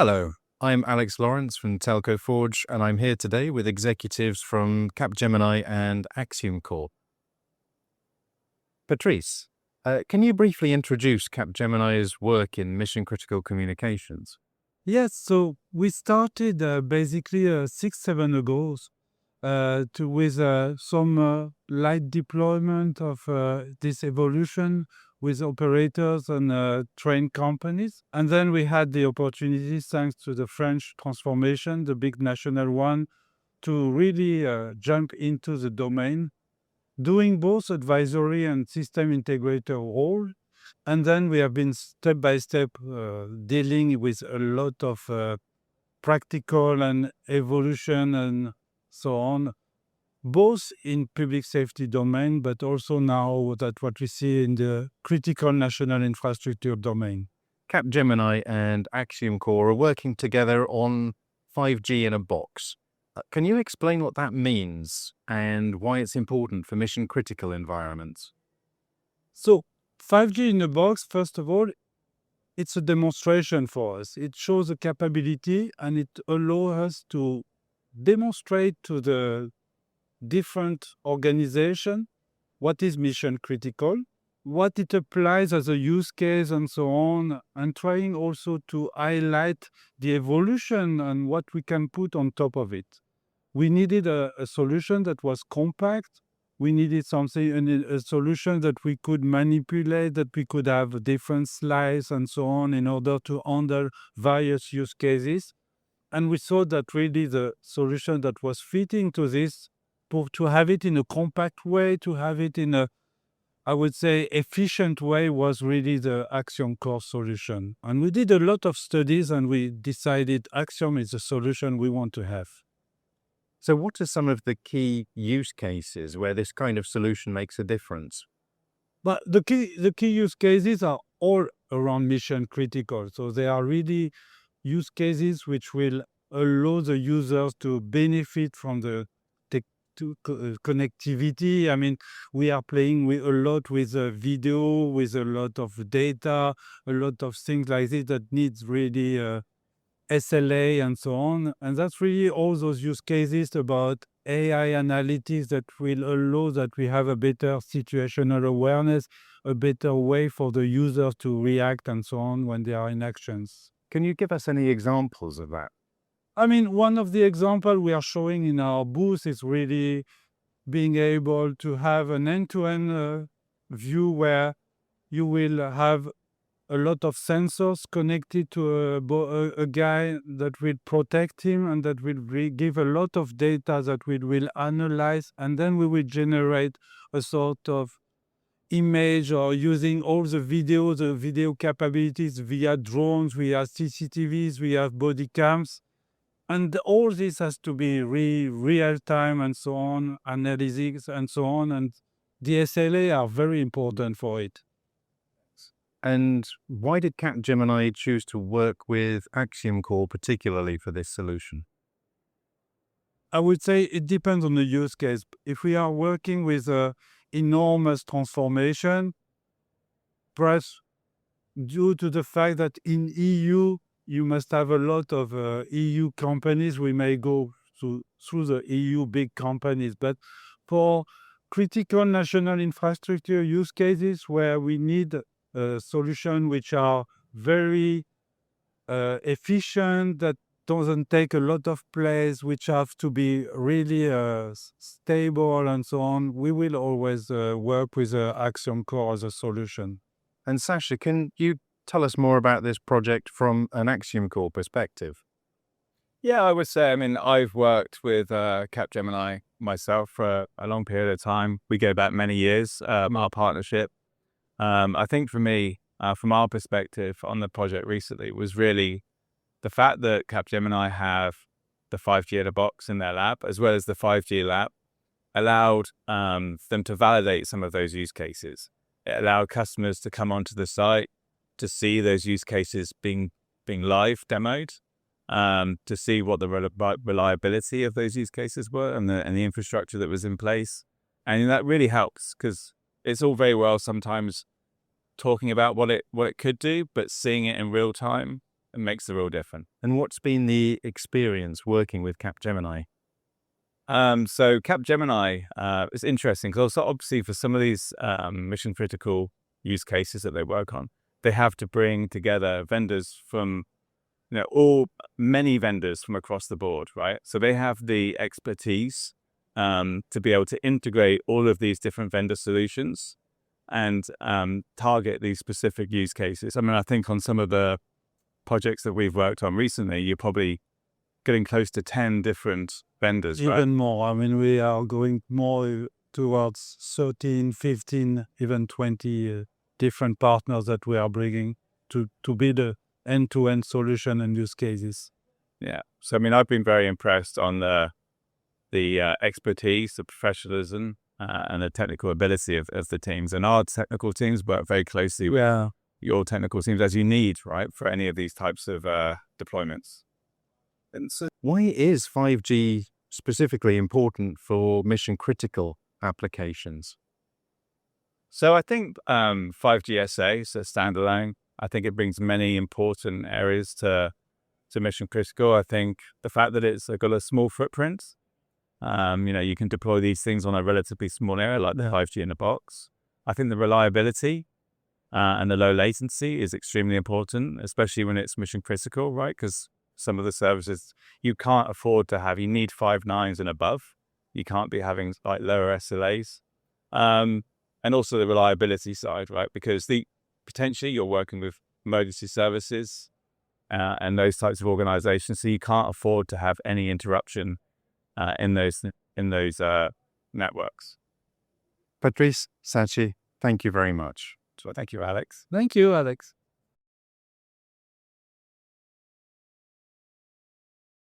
Hello, I'm Alex Lawrence from Telco Forge, and I'm here today with executives from Capgemini and AxyomCore. Patrice, can you briefly introduce Capgemini's work in mission-critical communications? Yes, so we started basically 6, 7 ago with some light deployment of this evolution with operators and train companies. And then we had the opportunity, thanks to the French transformation, the big national one, to really jump into the domain, doing both advisory and system integrator role. And then we have been step by step dealing with a lot of practical and evolution and so on, both in public safety domain, but also now that what we see in the critical national infrastructure domain. Capgemini and AxyomCore are working together on 5G in a box. Can you explain what that means and why it's important for mission-critical environments? So 5G in a box, first of all, it's a demonstration for us. It shows a capability and it allows us to demonstrate to the different organization what is mission critical, what it applies as a use case and so on, and trying also to highlight the evolution and what we can put on top of it. We needed a solution that was compact. We needed a solution that we could manipulate, that we could have different slides and so on in order to handle various use cases. And we thought that really the solution that was fitting to this, to have it in a compact way, to have it in a, I would say, efficient way, was really the AxyomCore solution. And we did a lot of studies and we decided Axiom is the solution we want to have. So what are some of the key use cases where this kind of solution makes a difference? But the key use cases are all around mission critical. So they are really use cases which will allow the users to benefit from the connectivity. I mean, we are playing with a lot with video, with a lot of data, a lot of things like this that needs really SLA and so on. And that's really all those use cases about AI analytics that will allow that we have a better situational awareness, a better way for the user to react and so on when they are in actions. Can you give us any examples of that? I mean, one of the examples we are showing in our booth is really being able to have an end-to-end view where you will have a lot of sensors connected to a guy that will protect him and that will give a lot of data that we will analyze, and then we will generate a sort of image or using all the video capabilities via drones, via CCTVs, via body cams. And all this has to be real time and so on, analytics and so on. And the SLA are very important for it. And why did Capgemini choose to work with AxyomCore particularly for this solution? I would say it depends on the use case. If we are working with an enormous transformation, perhaps due to the fact that in EU, you must have a lot of EU companies, we may go through the EU big companies. But for critical national infrastructure use cases where we need solutions which are very efficient, that doesn't take a lot of place, which have to be really stable and so on, we will always work with AxyomCore as a solution. And Sasha, can you tell us more about this project from an AxyomCore perspective? Yeah, I would say, I mean, I've worked with Capgemini myself for a long period of time. We go back many years, our partnership. I think for me, from our perspective on the project recently, was really the fact that Capgemini have the 5G in a box in their lab, as well as the 5G lab, allowed them to validate some of those use cases. It allowed customers to come onto the site to see those use cases being live demoed, to see what the reliability of those use cases were and the infrastructure that was in place. And that really helps, because it's all very well sometimes talking about what it could do, but seeing it in real time makes the real difference. And what's been the experience working with Capgemini? So Capgemini is interesting because also obviously for some of these mission critical use cases that they work on, they have to bring together vendors from, many vendors from across the board, right? So they have the expertise to be able to integrate all of these different vendor solutions and target these specific use cases. I mean, I think on some of the projects that we've worked on recently, you're probably getting close to 10 different vendors, right? Even more. I mean, we are going more towards 13, 15, even 20 different partners that we are bringing to be the end-to-end solution and use cases. Yeah. So, I mean, I've been very impressed on the expertise, the professionalism, and the technical ability of the teams. And our technical teams work very closely with Yeah. your technical teams, as you need, right, for any of these types of deployments. And so why is 5G specifically important for mission critical applications? So I think 5G SA, so standalone, I think it brings many important areas to mission critical. I think the fact that it's got a small footprint, you can deploy these things on a relatively small area like the 5G in a box. I think the reliability and the low latency is extremely important, especially when it's mission critical, right? Because some of the services you can't afford to have, you need 5 nines and above. You can't be having like lower SLAs. And also the reliability side, right? Because potentially you're working with emergency services and those types of organizations, so you can't afford to have any interruption in those networks. Patrice, Sachi, thank you very much. So thank you, Alex. Thank you, Alex.